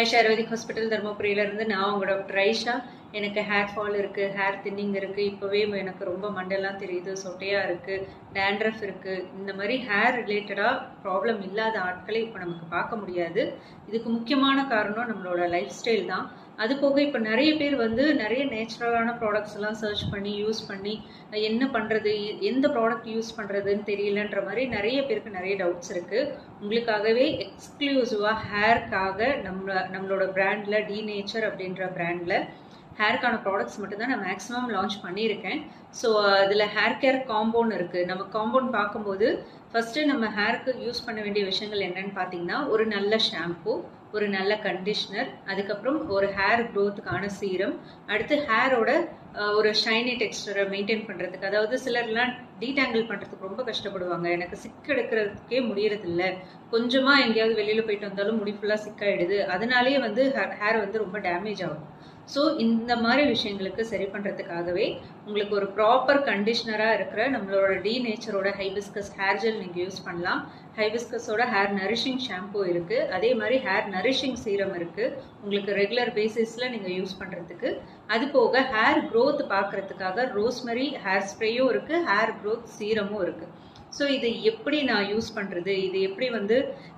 Aisha ayurvedic hospital தர்மபுரியிலேருந்து நான் உங்கள் doctor Aisha. எனக்கு ஹேர் ஃபால் இருக்குது, ஹேர் தின்னிங் இருக்குது, இப்போவே எனக்கு ரொம்ப மண்டெல்லாம் தெரியுது, சொட்டையாக இருக்குது, டேண்ட்ரஃப் இருக்குது. இந்த மாதிரி ஹேர் ரிலேட்டடாக ப்ராப்ளம் இல்லாத ஆட்களை இப்போ நமக்கு பார்க்க முடியாது. இதுக்கு முக்கியமான காரணம் நம்மளோட லைஃப் ஸ்டைல் தான். அது போக இப்போ நிறைய பேர் நிறைய நேச்சுரலான ப்ராடக்ட்ஸ் எல்லாம் சர்ச் பண்ணி யூஸ் பண்ணி என்ன பண்ணுறது, எந்த ப்ராடக்ட் யூஸ் பண்ணுறதுன்னு தெரியலன்ற மாதிரி நிறைய பேருக்கு நிறைய டவுட்ஸ் இருக்குது. உங்களுக்காகவே எக்ஸ்க்ளூசிவாக ஹேர்க்காக நம்மளோட பிராண்டில் டிநேச்சர் அப்படின்ற பிராண்டில் ஹேருக்கான ப்ராடக்ட்ஸ் மட்டும்தான் நான் மேக்ஸிமம் லான்ச் பண்ணியிருக்கேன். ஸோ அதில் ஹேர் கேர் காம்பவுண்ட் இருக்குது. நம்ம காம்பவுண்ட் பார்க்கும்போது ஃபஸ்ட்டு நம்ம ஹேருக்கு யூஸ் பண்ண வேண்டிய விஷயங்கள் என்னன்னு பார்த்தீங்கன்னா, ஒரு நல்ல ஷாம்பு, ஒரு நல்ல கண்டிஷ்னர், அதுக்கப்புறம் ஒரு ஹேர் க்ரோத்துக்கான சீரம், அடுத்து ஹேரோட ஒரு ஷைனி டெக்ஸ்டரை மெயின்டைன் பண்ணுறதுக்கு. அதாவது சிலர்லாம் டீடாங்கிள் பண்ணுறதுக்கு ரொம்ப கஷ்டப்படுவாங்க. எனக்கு சிக் எடுக்கிறதுக்கே முடியறதில்ல, கொஞ்சமாக எங்கேயாவது வெளியில் போயிட்டு வந்தாலும் முடி ஃபுல்லாக சிக்காயிடுது, அதனாலேயே ஹேர் ரொம்ப டேமேஜ் ஆகும். ஸோ இந்த மாதிரி விஷயங்களுக்கு சரி பண்ணுறதுக்காகவே உங்களுக்கு ஒரு ப்ராப்பர் கண்டிஷ்னராக இருக்கிற நம்மளோட டிநேச்சரோட ஹைபிஸ்கஸ் ஹேர் ஜெல் நீங்கள் யூஸ் பண்ணலாம். ஹைபிஸ்கஸோட ஹேர் நரிஷிங் ஷாம்பூ இருக்குது, அதே மாதிரி ஹேர் நரிஷிங் சீரம் இருக்குது உங்களுக்கு ரெகுலர் பேசிஸில் நீங்கள் யூஸ் பண்ணுறதுக்கு. அது போக ஹேர் க்ரோத் பார்க்குறதுக்காக ரோஸ்மெரி ஹேர் ஸ்ப்ரேயும் இருக்குது, ஹேர் க்ரோத் சீரமும் இருக்குது. ஸோ இது எப்படி நான் யூஸ் பண்ணுறது, இது எப்படி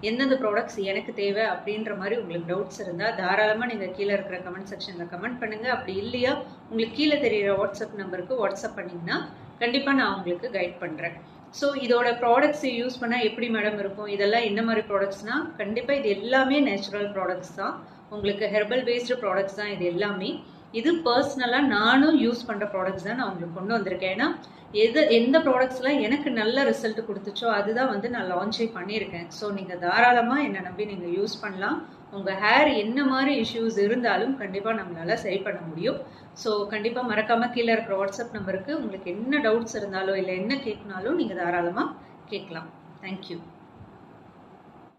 எந்தெந்த ப்ராடக்ட்ஸ் எனக்கு தேவை அப்படின்ற மாதிரி உங்களுக்கு டவுட்ஸ் இருந்தால் தாராளமாக நீங்கள் கீழே இருக்கிற கமெண்ட் செக்ஷனில் கமெண்ட் பண்ணுங்கள். அப்படி இல்லையா உங்களுக்கு கீழே தெரிகிற வாட்ஸ்அப் நம்பருக்கு வாட்ஸ்அப் பண்ணிங்கன்னா கண்டிப்பாக நான் உங்களுக்கு கைட் பண்ணுறேன். ஸோ இதோட ப்ராடக்ட்ஸ் யூஸ் பண்ணால் எப்படி மேடம் இருக்கும், இதெல்லாம் என்ன மாதிரி ப்ராடக்ட்ஸ்னால் கண்டிப்பாக இது எல்லாமே நேச்சுரல் ப்ராடக்ட்ஸ் தான், உங்களுக்கு ஹெர்பல் பேஸ்டு ப்ராடக்ட்ஸ் தான் இது எல்லாமே. இது பர்சனலாக நானும் யூஸ் பண்ணுற ப்ராடக்ட்ஸ் தான் நான் உங்களுக்கு கொண்டு வந்திருக்கேன். ஏன்னா எந்த ப்ராடக்ட்ஸ்லாம் எனக்கு நல்ல ரிசல்ட் கொடுத்துச்சோ அதுதான் நான் லான்ச்சே பண்ணியிருக்கேன். ஸோ நீங்கள் தாராளமாக என்னை நம்பி நீங்கள் யூஸ் பண்ணலாம். உங்கள் ஹேர் என்ன மாதிரி இஷ்யூஸ் இருந்தாலும் கண்டிப்பாக நம்மளால் சரி பண்ண முடியும். ஸோ கண்டிப்பாக மறக்காமல் கீழே இருக்கிற வாட்ஸ்அப் நம்பருக்கு உங்களுக்கு என்ன டவுட்ஸ் இருந்தாலோ இல்லை என்ன கேட்கனாலும் நீங்கள் தாராளமாக கேட்கலாம். தேங்க்யூ.